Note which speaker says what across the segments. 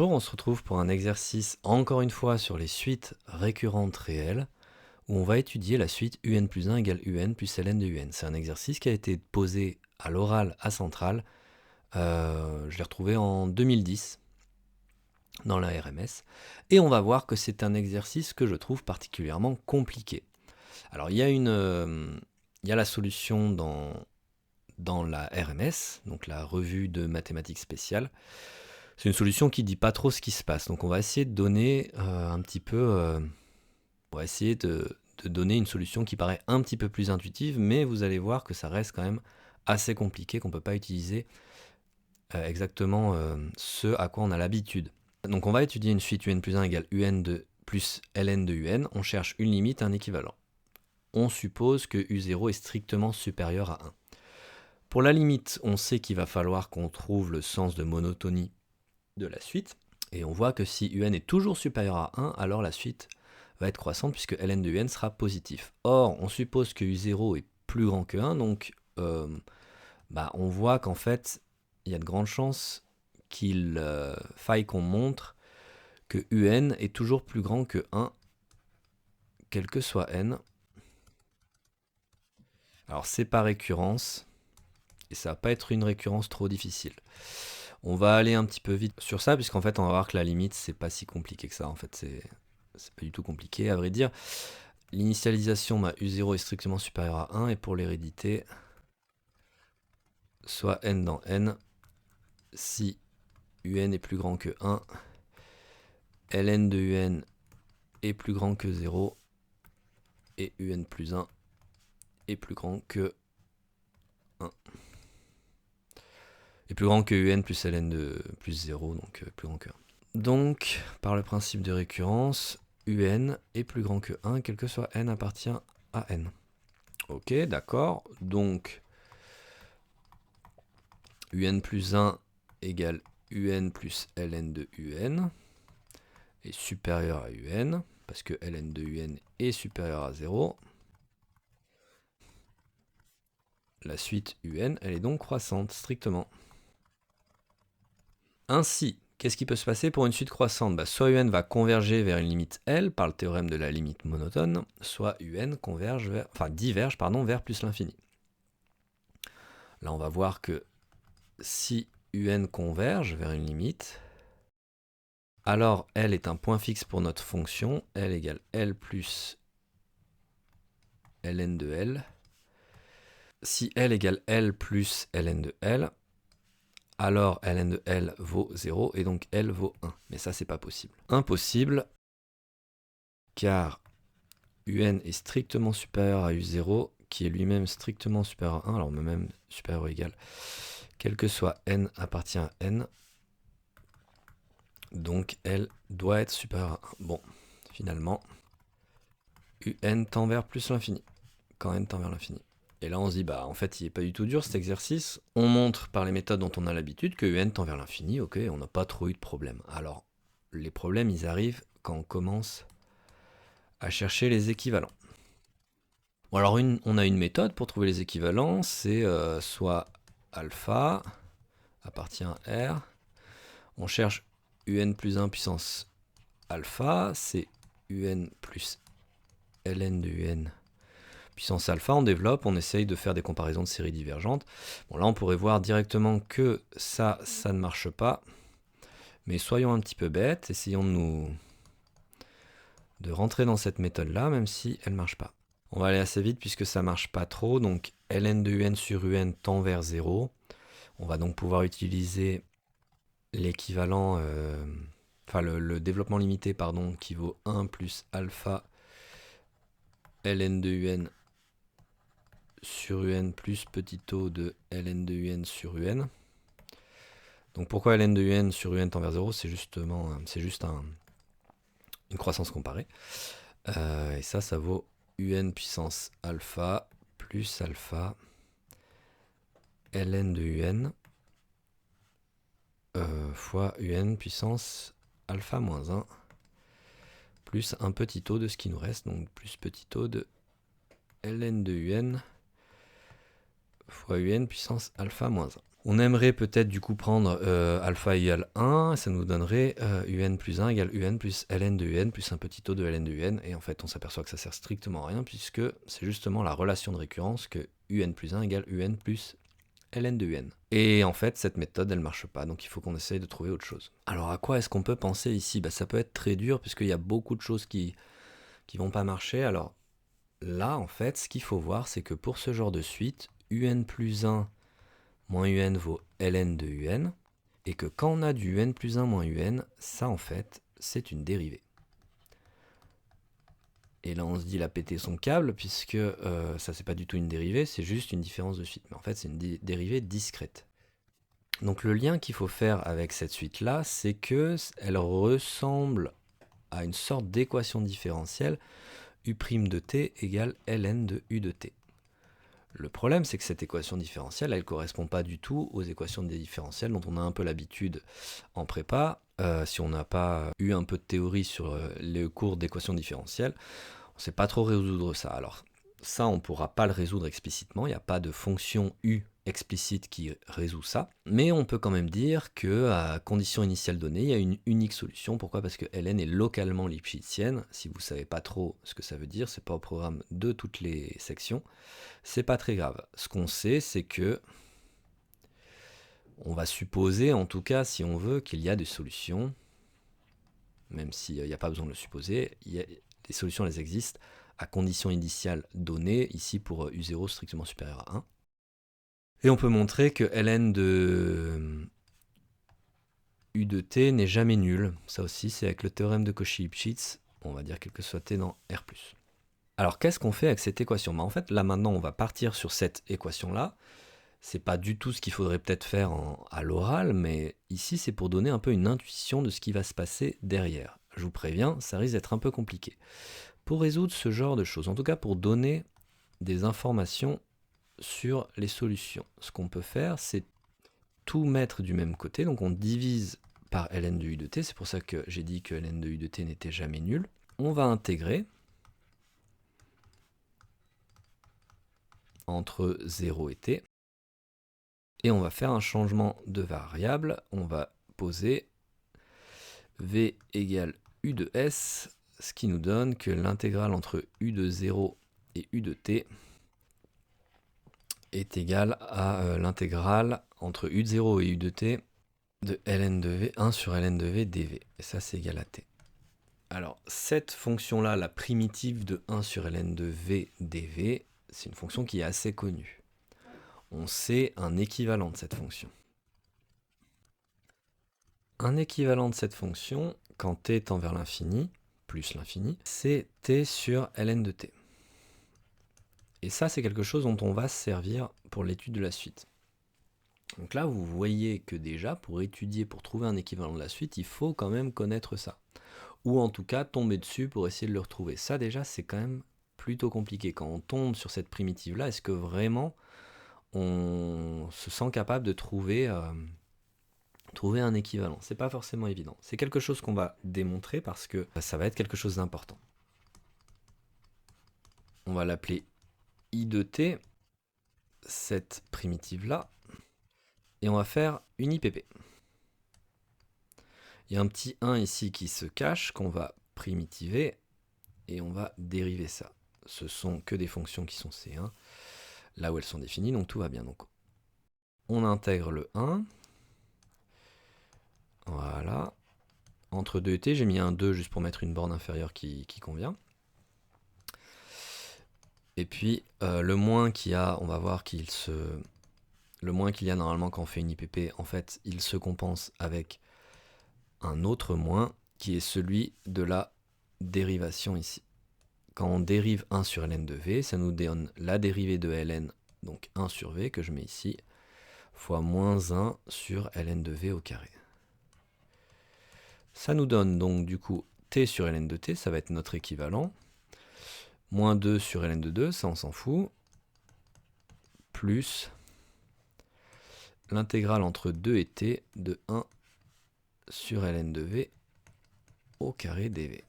Speaker 1: Bonjour, on se retrouve pour un exercice encore une fois sur les suites récurrentes réelles où on va étudier la suite un plus 1 égale un plus ln de un. C'est un exercice qui a été posé à l'oral à Centrale. Je l'ai retrouvé en 2010 dans la RMS et on va voir que c'est un exercice que je trouve particulièrement compliqué. Alors il y a la solution dans la RMS, donc la revue de mathématiques spéciales. C'est une solution qui ne dit pas trop ce qui se passe. Donc on va essayer de donner un petit peu... on va essayer de donner une solution qui paraît un petit peu plus intuitive, mais vous allez voir que ça reste quand même assez compliqué, qu'on ne peut pas utiliser exactement ce à quoi on a l'habitude. Donc on va étudier une suite un plus 1 égale un de plus ln de un. On cherche une limite, un équivalent. On suppose que u0 est strictement supérieur à 1. Pour la limite, on sait qu'il va falloir qu'on trouve le sens de monotonie de la suite, et on voit que si un est toujours supérieur à 1, alors la suite va être croissante puisque ln de un sera positif. Or, on suppose que u0 est plus grand que 1, donc on voit qu'en fait, il y a de grandes chances qu'il faille qu'on montre que un est toujours plus grand que 1, quel que soit n. Alors c'est par récurrence, et ça va pas être une récurrence trop difficile. On va aller un petit peu vite sur ça, puisqu'en fait, on va voir que la limite, c'est pas si compliqué que ça. En fait, c'est pas du tout compliqué, à vrai dire. L'initialisation, u0 est strictement supérieur à 1, et pour l'hérédité, soit n dans n, si un est plus grand que 1, ln de un est plus grand que 0, et un plus 1 est plus grand que 1. Est plus grand que un plus ln de plus 0, donc plus grand que 1. Donc, par le principe de récurrence, un est plus grand que 1, quel que soit n appartient à n. Ok, d'accord. Donc, un plus 1 égale un plus ln de un est supérieur à un, parce que ln de un est supérieur à 0. La suite un, elle est donc croissante, strictement. Ainsi, qu'est-ce qui peut se passer pour une suite croissante? Soit un va converger vers une limite L par le théorème de la limite monotone, soit un diverge vers plus l'infini. Là, on va voir que si un converge vers une limite, alors L est un point fixe pour notre fonction, L égale L plus ln de L. Si L égale L plus ln de L, alors ln de L vaut 0 et donc L vaut 1. Mais ça, c'est pas possible. Impossible, car un est strictement supérieur à u0, qui est lui-même strictement supérieur à 1, alors même supérieur ou égal, quel que soit n appartient à n, donc L doit être supérieur à 1. Bon, finalement, un tend vers plus l'infini, quand n tend vers l'infini. Et là, on se dit, en fait, il n'est pas du tout dur cet exercice. On montre par les méthodes dont on a l'habitude que n tend vers l'infini, ok, on n'a pas trop eu de problème. Alors, les problèmes, ils arrivent quand on commence à chercher les équivalents. Bon, alors, on a une méthode pour trouver les équivalents, c'est soit alpha appartient à R, on cherche un plus 1 puissance alpha, c'est un plus ln de un puissance alpha, on développe, on essaye de faire des comparaisons de séries divergentes. Bon, là, on pourrait voir directement que ça ne marche pas, mais soyons un petit peu bêtes, essayons de rentrer dans cette méthode-là, même si elle ne marche pas. On va aller assez vite puisque ça ne marche pas trop, donc ln de un sur un tend vers 0. On va donc pouvoir utiliser l'équivalent, le développement limité, pardon, qui vaut 1 plus alpha ln de un sur un plus petit o de ln de un sur un. Donc pourquoi ln de un sur un tend vers 0? C'est juste une croissance comparée. Et ça vaut un puissance alpha plus alpha ln de un fois un puissance alpha moins 1 plus un petit o de ce qui nous reste, donc plus petit o de ln de un fois un puissance alpha moins 1. On aimerait peut-être du coup prendre alpha égale 1, ça nous donnerait un plus 1 égale un plus ln de un plus un petit taux de ln de un, et en fait on s'aperçoit que ça sert strictement à rien, puisque c'est justement la relation de récurrence que un plus 1 égale un plus ln de un. Et en fait cette méthode elle marche pas, donc il faut qu'on essaye de trouver autre chose. Alors à quoi est-ce qu'on peut penser ici? Ça peut être très dur, puisqu'il y a beaucoup de choses qui vont pas marcher. Alors là en fait ce qu'il faut voir, c'est que pour ce genre de suite, un plus 1 moins un vaut ln de un, et que quand on a du un plus 1 moins un, ça en fait, c'est une dérivée. Et là on se dit, il a pété son câble, puisque ça c'est pas du tout une dérivée, c'est juste une différence de suite. Mais en fait c'est une dérivée discrète. Donc le lien qu'il faut faire avec cette suite-là, c'est qu'elle ressemble à une sorte d'équation différentielle u' de t égale ln de u de t. Le problème, c'est que cette équation différentielle, elle ne correspond pas du tout aux équations différentielles dont on a un peu l'habitude en prépa. Si on n'a pas eu un peu de théorie sur les cours d'équations différentielles, on ne sait pas trop résoudre ça. Alors ça, on ne pourra pas le résoudre explicitement, il n'y a pas de fonction u explicite qui résout ça, mais on peut quand même dire que à condition initiale donnée, il y a une unique solution. Pourquoi? Parce que Ln est localement lipschitzienne. Si vous ne savez pas trop ce que ça veut dire, c'est pas au programme de toutes les sections, c'est pas très grave. Ce qu'on sait, c'est que on va supposer, en tout cas, si on veut, qu'il y a des solutions, même s'il n'y a pas besoin de le supposer, les solutions, elles existent à condition initiale donnée, ici pour U0 strictement supérieur à 1. Et on peut montrer que ln de U de t n'est jamais nul. Ça aussi, c'est avec le théorème de Cauchy-Lipschitz. On va dire quel que soit t dans R+. Alors, qu'est-ce qu'on fait avec cette équation? En fait, là, maintenant, on va partir sur cette équation-là. C'est pas du tout ce qu'il faudrait peut-être faire à l'oral, mais ici, c'est pour donner un peu une intuition de ce qui va se passer derrière. Je vous préviens, ça risque d'être un peu compliqué. Pour résoudre ce genre de choses, en tout cas pour donner des informations sur les solutions, ce qu'on peut faire, c'est tout mettre du même côté. Donc on divise par ln de u de t, c'est pour ça que j'ai dit que ln de u de t n'était jamais nul. On va intégrer entre 0 et t, et on va faire un changement de variable. On va poser v égale u de s, ce qui nous donne que l'intégrale entre u de 0 et u de t est égale à l'intégrale entre u de 0 et u de t de ln de v, 1 sur ln de v dv. Et ça, c'est égal à t. Alors, cette fonction-là, la primitive de 1 sur ln de v dv, c'est une fonction qui est assez connue. On sait un équivalent de cette fonction. Un équivalent de cette fonction, quand t tend vers l'infini, plus l'infini, c'est t sur ln de t. Et ça, c'est quelque chose dont on va se servir pour l'étude de la suite. Donc là, vous voyez que déjà, pour étudier, pour trouver un équivalent de la suite, il faut quand même connaître ça. Ou en tout cas, tomber dessus pour essayer de le retrouver. Ça, déjà, c'est quand même plutôt compliqué. Quand on tombe sur cette primitive-là, est-ce que vraiment on se sent capable de trouver un équivalent? C'est pas forcément évident. C'est quelque chose qu'on va démontrer parce que ça va être quelque chose d'important. On va l'appeler I de t, cette primitive-là, et on va faire une IPP. Il y a un petit 1 ici qui se cache, qu'on va primitiver, et on va dériver ça. Ce sont que des fonctions qui sont C1, là où elles sont définies, donc tout va bien. Donc, on intègre le 1. Voilà. Entre 2 et t, j'ai mis un 2 juste pour mettre une borne inférieure qui convient. Et puis, le moins qu'il y a, on va voir qu'il se... Le moins qu'il y a normalement quand on fait une IPP, en fait, il se compense avec un autre moins, qui est celui de la dérivation ici. Quand on dérive 1 sur ln de v, ça nous donne la dérivée de ln, donc 1 sur v, que je mets ici, fois moins 1 sur ln de v au carré. Ça nous donne donc du coup t sur ln de t, ça va être notre équivalent. Moins 2 sur ln de 2, ça on s'en fout. Plus l'intégrale entre 2 et t de 1 sur ln de v au carré dv.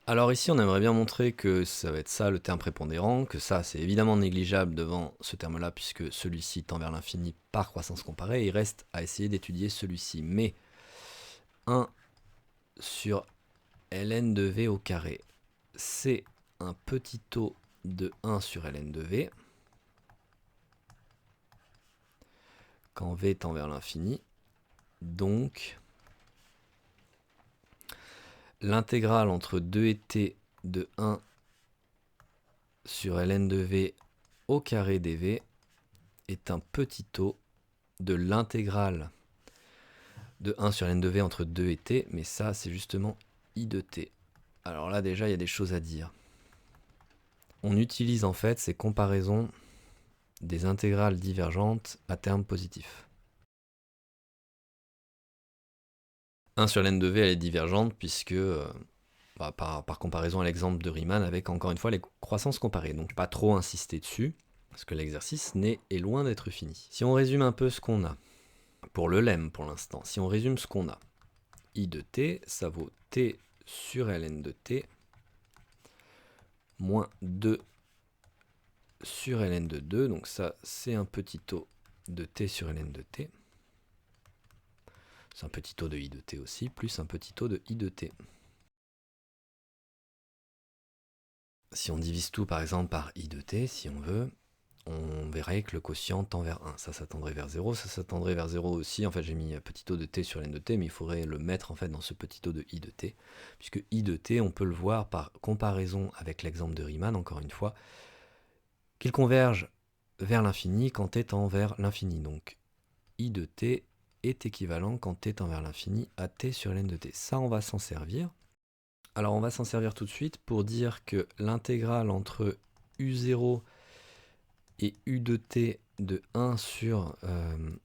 Speaker 1: Alors ici, on aimerait bien montrer que ça va être ça le terme prépondérant, que ça c'est évidemment négligeable devant ce terme-là, puisque celui-ci tend vers l'infini par croissance comparée, il reste à essayer d'étudier celui-ci. Mais 1 sur ln de v au carré, c'est un petit taux de 1 sur ln de v, quand v tend vers l'infini. Donc, l'intégrale entre 2 et t de 1 sur ln de v au carré dv est un petit taux de l'intégrale de 1 sur ln de v entre 2 et t, mais ça c'est justement i de t. Alors là déjà il y a des choses à dire. On utilise en fait ces comparaisons des intégrales divergentes à terme positif. 1 sur ln de v elle est divergente puisque par comparaison à l'exemple de Riemann avec encore une fois les croissances comparées. Donc pas trop insister dessus parce que l'exercice est loin d'être fini. Si on résume un peu ce qu'on a, pour le lemme pour l'instant, si on résume ce qu'on a, i de t, ça vaut t sur ln de t moins 2 sur ln de 2, donc ça c'est un petit taux de t sur ln de t. C'est un petit taux de i de t aussi, plus un petit taux de i de t. Si on divise tout par exemple par i de t, si on veut, on verrait que le quotient tend vers 1. Ça tendrait vers 0, ça tendrait vers 0 aussi. En fait, j'ai mis un petit taux de t sur ln de t, mais il faudrait le mettre en fait dans ce petit taux de i de t, puisque i de t, on peut le voir par comparaison avec l'exemple de Riemann, encore une fois, qu'il converge vers l'infini quand t tend vers l'infini. Donc, i de t est équivalent quand t tend vers l'infini à t sur ln de t. Ça, on va s'en servir. Alors, on va s'en servir tout de suite pour dire que l'intégrale entre u0 et u de t de 1 sur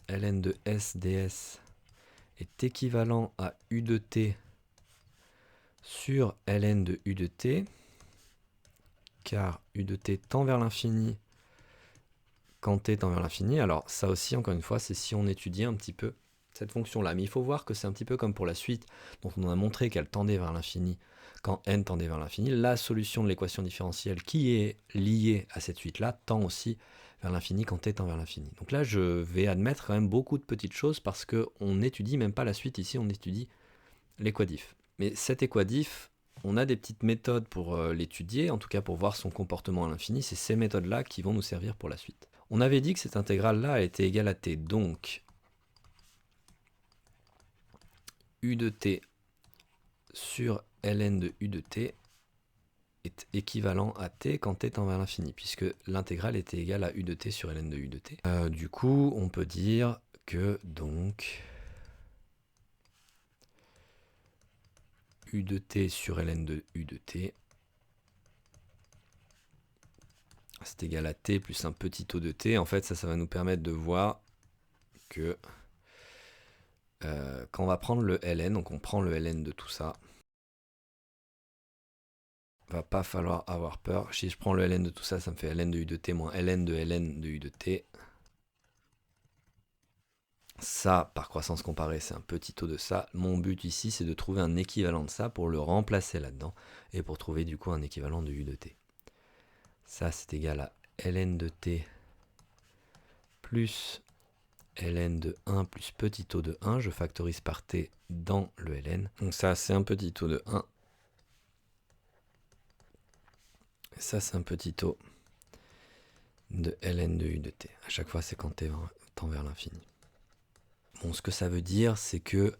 Speaker 1: ln de s ds est équivalent à u de t sur ln de u de t, car u de t tend vers l'infini quand t tend vers l'infini. Alors ça aussi, encore une fois, c'est si on étudie un petit peu cette fonction-là. Mais il faut voir que c'est un petit peu comme pour la suite, dont on a montré qu'elle tendait vers l'infini quand n tendait vers l'infini. La solution de l'équation différentielle qui est liée à cette suite-là tend aussi vers l'infini quand t tend vers l'infini. Donc là, je vais admettre quand même beaucoup de petites choses parce qu'on n'étudie même pas la suite ici, on étudie l'équadif. Mais cet équadif, on a des petites méthodes pour l'étudier, en tout cas pour voir son comportement à l'infini. C'est ces méthodes-là qui vont nous servir pour la suite. On avait dit que cette intégrale-là était égale à t, donc u de t sur ln de u de t est équivalent à t quand t tend vers l'infini, puisque l'intégrale était égale à u de t sur ln de u de t. Du coup, on peut dire que donc u de t sur ln de u de t c'est égal à t plus un petit taux de t. En fait, ça va nous permettre de voir que quand on va prendre le ln, donc on prend le ln de tout ça, va pas falloir avoir peur. Si je prends le ln de tout ça, ça me fait ln de u de t moins ln de u de t. Ça, par croissance comparée, c'est un petit taux de ça. Mon but ici, c'est de trouver un équivalent de ça pour le remplacer là-dedans et pour trouver du coup un équivalent de u de t. Ça, c'est égal à ln de t plus ln de 1 plus petit taux de 1. Je factorise par t dans le ln. Donc ça, c'est un petit taux de 1. Et ça, c'est un petit taux de ln de u de t. À chaque fois, c'est quand t tend vers l'infini. Bon, ce que ça veut dire, c'est que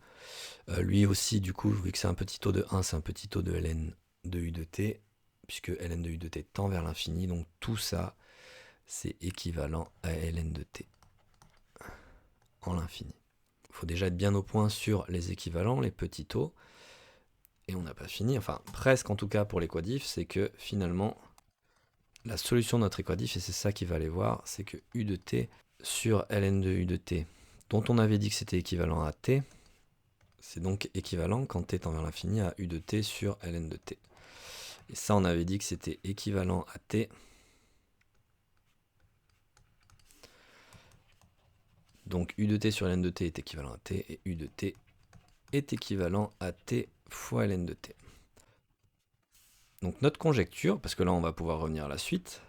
Speaker 1: lui aussi, du coup, vu que c'est un petit taux de 1, c'est un petit taux de ln de u de t, puisque ln de u de t tend vers l'infini, donc tout ça, c'est équivalent à ln de t en l'infini. Il faut déjà être bien au point sur les équivalents, les petits taux, et on n'a pas fini, enfin presque en tout cas pour l'équadif, c'est que finalement, la solution de notre équadif, et c'est ça qu'il va aller voir, c'est que u de t sur ln de u de t, dont on avait dit que c'était équivalent à t, c'est donc équivalent quand t tend vers l'infini à u de t sur ln de t. Et ça, on avait dit que c'était équivalent à t. Donc u de t sur ln de t est équivalent à t, et u de t est équivalent à t fois ln de t. Donc notre conjecture, parce que là on va pouvoir revenir à la suite,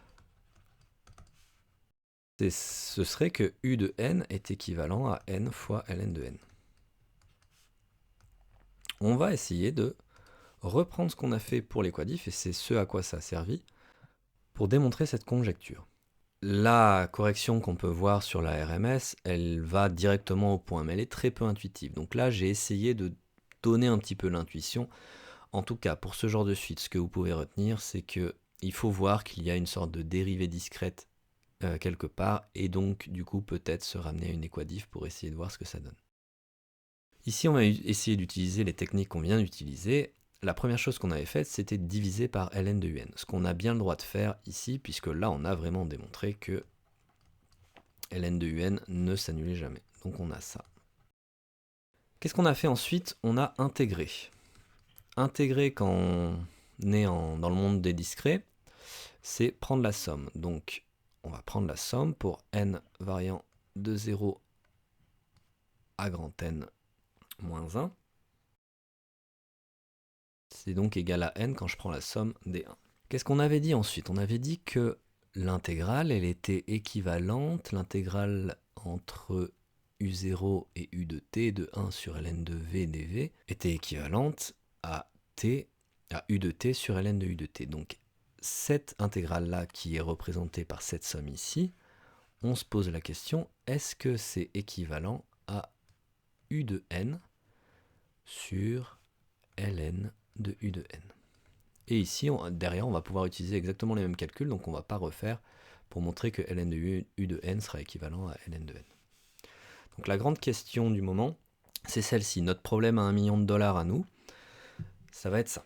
Speaker 1: ce serait que U de n est équivalent à n fois ln de n. On va essayer de reprendre ce qu'on a fait pour les quadifs, et c'est ce à quoi ça a servi, pour démontrer cette conjecture. La correction qu'on peut voir sur la RMS, elle va directement au point, mais elle est très peu intuitive. Donc là, j'ai essayé de donner un petit peu l'intuition. En tout cas, pour ce genre de suite, ce que vous pouvez retenir, c'est que il faut voir qu'il y a une sorte de dérivée discrète quelque part, et donc du coup peut-être se ramener à une équadif pour essayer de voir ce que ça donne. Ici, on va essayer d'utiliser les techniques qu'on vient d'utiliser. La première chose qu'on avait faite, c'était de diviser par ln de un, ce qu'on a bien le droit de faire ici, puisque là, on a vraiment démontré que ln de un ne s'annulait jamais. Donc on a ça. Qu'est-ce qu'on a fait ensuite? On a intégré. Intégrer quand on est dans le monde des discrets, c'est prendre la somme. Donc on va prendre la somme pour n variant de 0 à grand N moins 1. C'est donc égal à n quand je prends la somme des 1. Qu'est-ce qu'on avait dit ensuite? On avait dit que l'intégrale, elle était équivalente, l'intégrale entre u0 et u de t de 1 sur ln de v dv était équivalente à u de t sur ln de u de t. Donc cette intégrale-là qui est représentée par cette somme ici, on se pose la question, est-ce que c'est équivalent à u de n sur ln de u de n? Et ici, derrière, on va pouvoir utiliser exactement les mêmes calculs, donc on ne va pas refaire pour montrer que ln de u de n sera équivalent à ln de n. Donc la grande question du moment, c'est celle-ci. Notre problème à $1 million à nous, ça va être ça.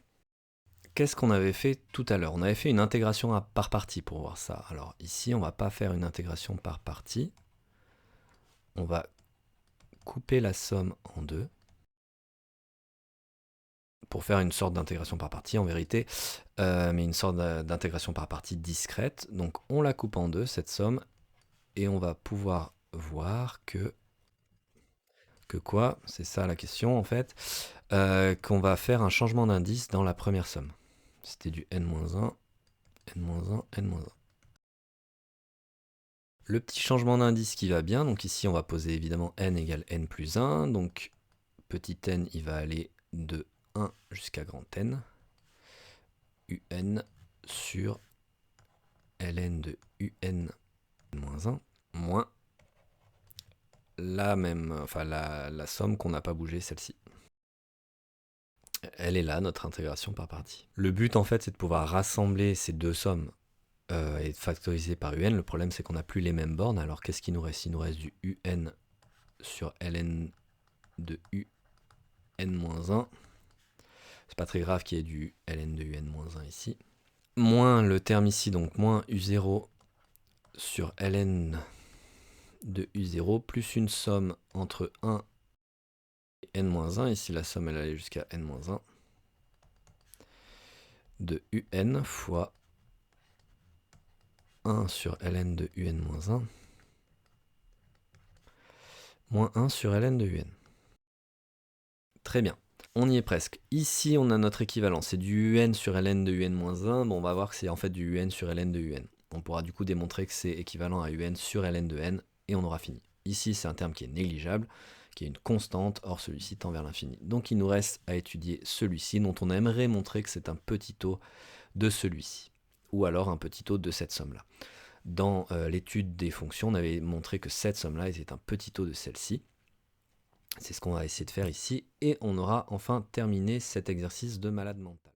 Speaker 1: Qu'est-ce qu'on avait fait tout à l'heure? On avait fait une intégration par partie pour voir ça. Alors ici, on ne va pas faire une intégration par partie. On va couper la somme en deux pour faire une sorte d'intégration par partie en vérité, mais une sorte d'intégration par partie discrète. Donc on la coupe en deux, cette somme, et on va pouvoir voir que quoi? C'est ça la question en fait, qu'on va faire un changement d'indice dans la première somme. C'était du n-1, n-1, n-1. Le petit changement d'indice qui va bien, donc ici on va poser évidemment n égale n plus 1, donc petit n il va aller de 1 jusqu'à grand N, un sur ln de un moins la même, enfin la somme qu'on n'a pas bougé, celle-ci. Elle est là, notre intégration par partie. Le but en fait c'est de pouvoir rassembler ces deux sommes et de factoriser par un. Le problème c'est qu'on n'a plus les mêmes bornes, alors qu'est-ce qu'il nous reste? Il nous reste du un sur ln de un-1. C'est pas très grave qu'il y ait du ln de un-1 ici. Moins le terme ici, donc moins u0 sur ln de u0 plus une somme entre 1 et n-1. Ici la somme elle allait jusqu'à n-1 de un fois 1 sur ln de un-1 moins 1 sur ln de un. Très bien, on y est presque. Ici on a notre équivalent, c'est du un sur ln de un-1. Bon, on va voir que c'est en fait du un sur ln de un. On pourra du coup démontrer que c'est équivalent à un sur ln de n et on aura fini. Ici c'est un terme qui est négligeable, qui est une constante, or celui-ci tend vers l'infini. Donc il nous reste à étudier celui-ci, dont on aimerait montrer que c'est un petit taux de celui-ci, ou alors un petit taux de cette somme-là. Dans l'étude des fonctions, on avait montré que cette somme-là était un petit taux de celle-ci. C'est ce qu'on va essayer de faire ici, et on aura enfin terminé cet exercice de malade mental.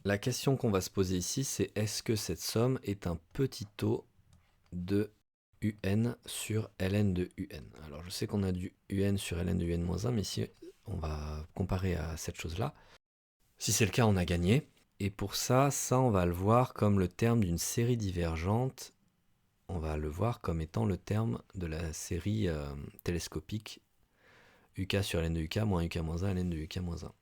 Speaker 1: La question qu'on va se poser ici, c'est est-ce que cette somme est un petit taux de un sur ln de un? Alors je sais qu'on a du un sur ln de un-1, mais ici on va comparer à cette chose-là. Si c'est le cas, on a gagné. Et pour ça, on va le voir comme le terme d'une série divergente. On va le voir comme étant le terme de la série télescopique uk sur ln de uk moins uk moins 1 ln de uk moins 1.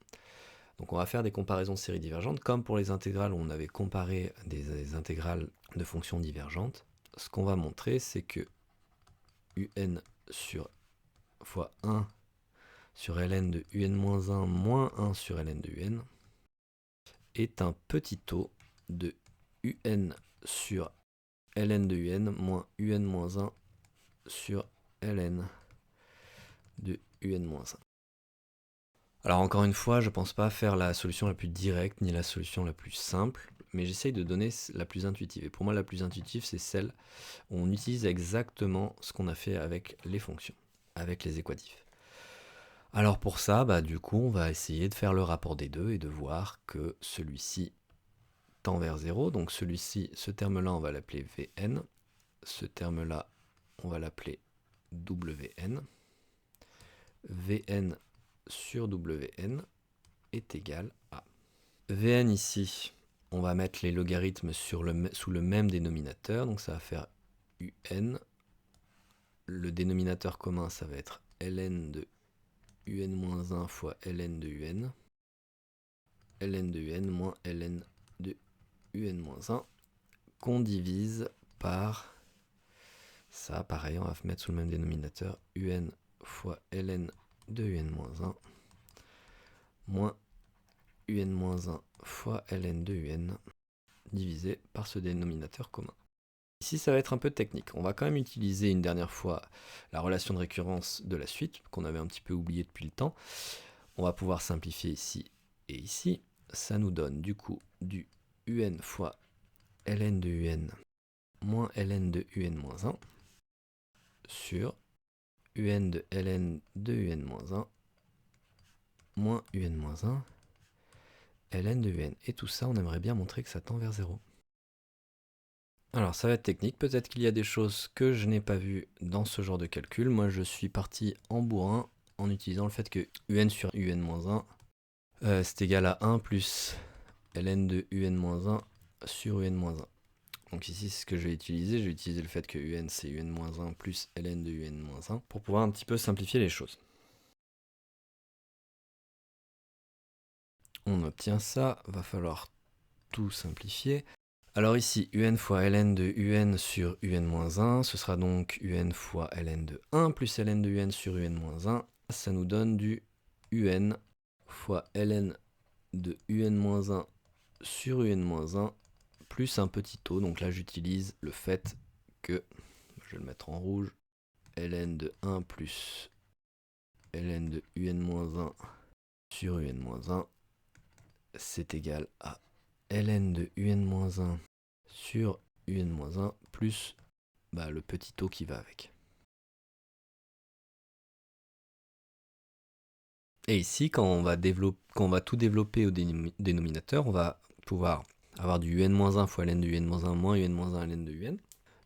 Speaker 1: Donc on va faire des comparaisons de séries divergentes, comme pour les intégrales où on avait comparé des intégrales de fonctions divergentes. ce qu'on va montrer, c'est que un sur fois 1 sur ln de un moins 1 sur ln de un est un petit taux de un sur ln de un moins moins 1 sur ln de moins 1. Alors encore une fois, je ne pense pas faire la solution la plus directe ni la solution la plus simple, mais j'essaye de donner la plus intuitive. Et pour moi, la plus intuitive, c'est celle où on utilise exactement ce qu'on a fait avec les fonctions, avec les équatifs. Alors pour ça, du coup, on va essayer de faire le rapport des deux et de voir que celui-ci tend vers 0. Donc celui-ci, ce terme-là, on va l'appeler Vn. Ce terme-là, on va l'appeler Wn. Vn sur Wn est égal à Vn ici, on va mettre les logarithmes sous le même dénominateur, donc ça va faire un. Le dénominateur commun, ça va être ln de un fois ln de un. Ln de un moins ln de un, qu'on divise par ça, pareil, on va mettre sous le même dénominateur un fois ln de un moins un fois ln de un divisé par ce dénominateur commun. Ici, ça va être un peu technique. On va quand même utiliser une dernière fois la relation de récurrence de la suite, qu'on avait un petit peu oublié depuis le temps. On va pouvoir simplifier ici et ici. Ça nous donne du coup du un fois ln de un moins ln de moins 1 sur un de ln de un moins 1 moins moins 1 ln de un. Et tout ça, on aimerait bien montrer que ça tend vers 0. Alors ça va être technique, peut-être qu'il y a des choses que je n'ai pas vues dans ce genre de calcul. Moi je suis parti en bourrin en utilisant le fait que un sur un-1 c'est égal à 1 plus ln de un-1 sur un-1. Donc ici c'est ce que je vais utiliser le fait que un c'est un-1 plus ln de un-1 pour pouvoir un petit peu simplifier les choses. On obtient ça, va falloir tout simplifier. Alors ici, un fois ln de un sur un-1, ce sera donc un fois ln de 1 plus ln de un sur un-1. Ça nous donne du un fois ln de un-1 sur un-1 plus un petit taux. Donc là, j'utilise le fait que, je vais le mettre en rouge, ln de 1 plus ln de un-1 sur un-1, c'est égal à ln de un-1 sur un-1 plus le petit taux qui va avec. Et ici, quand on va tout développer au dénominateur, on va pouvoir avoir du un-1 fois ln de un-1 moins un-1 ln de un,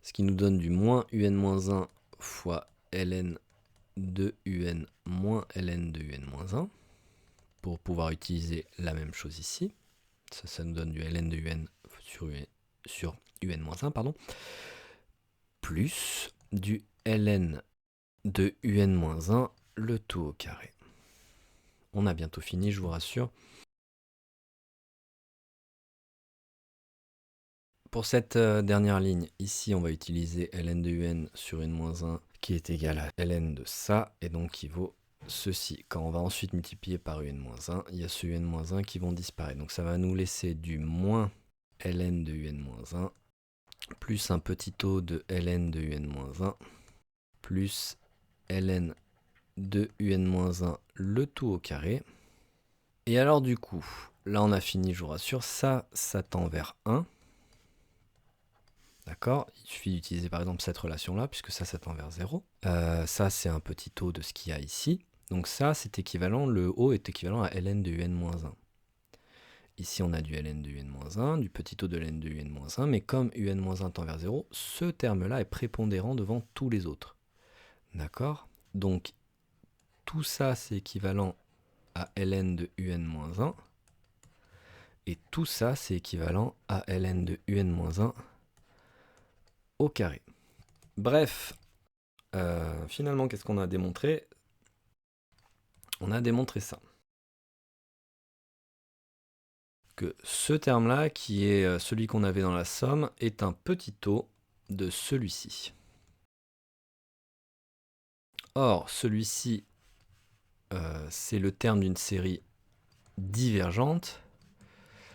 Speaker 1: ce qui nous donne du moins un-1 fois ln de un moins ln de un-1, pour pouvoir utiliser la même chose ici. Ça nous donne du ln de un sur un-1, pardon, plus du ln de un-1, le tout au carré. On a bientôt fini, je vous rassure. Pour cette dernière ligne, ici, on va utiliser ln de un sur un-1 qui est égal à ln de ça, et donc qui vaut ceci. Quand on va ensuite multiplier par un-1, il y a ce un-1 qui vont disparaître. Donc ça va nous laisser du moins ln de un-1 plus un petit taux de ln de un-1 plus ln de un-1 le tout au carré. Et alors du coup, là on a fini, je vous rassure, ça tend vers 1. D'accord? Il suffit d'utiliser par exemple cette relation-là, puisque ça tend vers 0. Ça, c'est un petit taux de ce qu'il y a ici. Donc ça, c'est équivalent, le haut est équivalent à ln de un-1. Ici, on a du ln de un-1, du petit taux de ln de un-1, mais comme un-1 tend vers 0, ce terme-là est prépondérant devant tous les autres. D'accord? Donc, tout ça, c'est équivalent à ln de un-1, et tout ça, c'est équivalent à ln de un-1 au carré. Bref, finalement, qu'est-ce qu'on a démontré? On a démontré ça. Que ce terme-là, qui est celui qu'on avait dans la somme, est un petit taux de celui-ci. Or, celui-ci, c'est le terme d'une série divergente,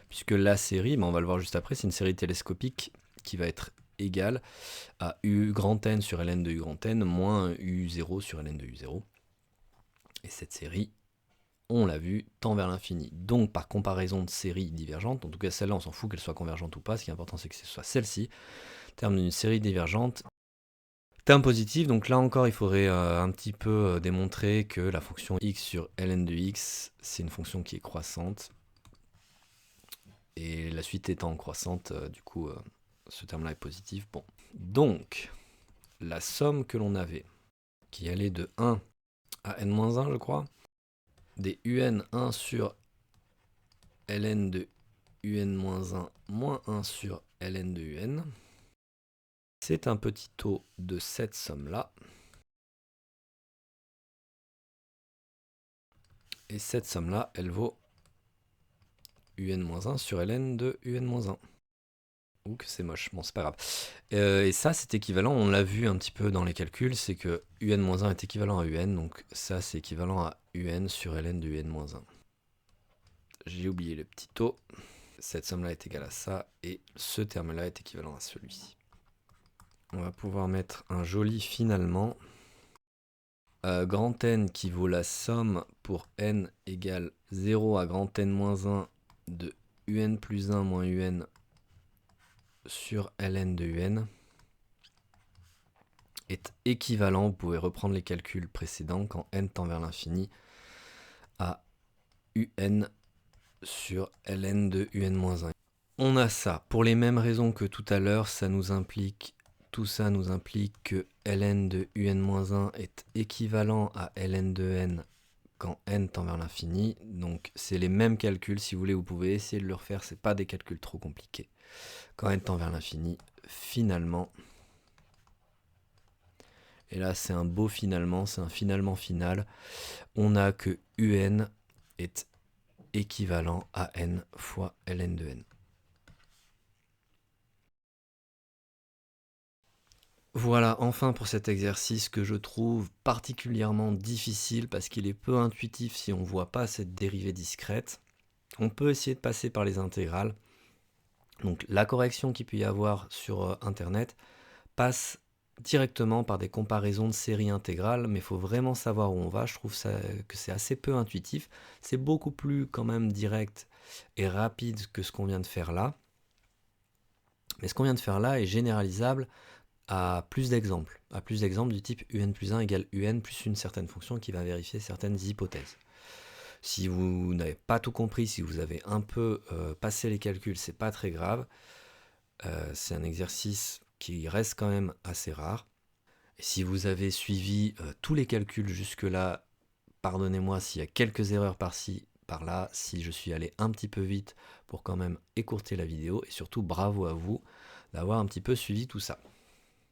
Speaker 1: puisque la série, on va le voir juste après, c'est une série télescopique qui va être égale à U grand N sur ln de U grand N moins U0 sur ln de U0. Et cette série, on l'a vu, tend vers l'infini. Donc par comparaison de séries divergentes, en tout cas celle-là on s'en fout qu'elle soit convergente ou pas, ce qui est important c'est que ce soit celle-ci, terme d'une série divergente. Terme positif, donc là encore il faudrait un petit peu démontrer que la fonction x sur ln de x, c'est une fonction qui est croissante. Et la suite étant croissante, du coup ce terme-là est positif. Bon, donc la somme que l'on avait, qui allait de 1 à n-1 je crois, des un sur ln de un moins 1 sur ln de un, c'est un petit taux de cette somme-là. Et cette somme-là, elle vaut un-1 sur ln de un-1. Ouh que c'est moche, bon c'est pas grave. Et ça c'est équivalent, on l'a vu un petit peu dans les calculs, c'est que un-1 est équivalent à un, donc ça c'est équivalent à un sur ln de un-1. J'ai oublié le petit taux. Cette somme-là est égale à ça, et ce terme-là est équivalent à celui-ci. On va pouvoir mettre un joli finalement. Grand N qui vaut la somme pour n égale 0 à grand N moins 1 de un plus 1 moins un sur ln de un est équivalent, vous pouvez reprendre les calculs précédents, quand n tend vers l'infini, à un sur ln de un-1. On a ça, pour les mêmes raisons que tout à l'heure, tout ça nous implique que ln de un-1 est équivalent à ln de n quand n tend vers l'infini. Donc c'est les mêmes calculs, si vous voulez, vous pouvez essayer de le refaire, c'est pas des calculs trop compliqués. Quand n tend vers l'infini, finalement, et là c'est un beau finalement, c'est un finalement final, on a que un est équivalent à n fois ln de n. Voilà, enfin pour cet exercice que je trouve particulièrement difficile parce qu'il est peu intuitif si on ne voit pas cette dérivée discrète. On peut essayer de passer par les intégrales. Donc la correction qu'il peut y avoir sur Internet passe directement par des comparaisons de séries intégrales, mais il faut vraiment savoir où on va. Je trouve que c'est assez peu intuitif. C'est beaucoup plus quand même direct et rapide que ce qu'on vient de faire là. Mais ce qu'on vient de faire là est généralisable à plus d'exemples du type un plus 1 égale un plus une certaine fonction qui va vérifier certaines hypothèses. Si vous n'avez pas tout compris, si vous avez un peu passé les calculs, c'est pas très grave. C'est un exercice qui reste quand même assez rare. Et si vous avez suivi tous les calculs jusque-là, pardonnez-moi s'il y a quelques erreurs par-ci, par-là, si je suis allé un petit peu vite pour quand même écourter la vidéo, et surtout bravo à vous d'avoir un petit peu suivi tout ça.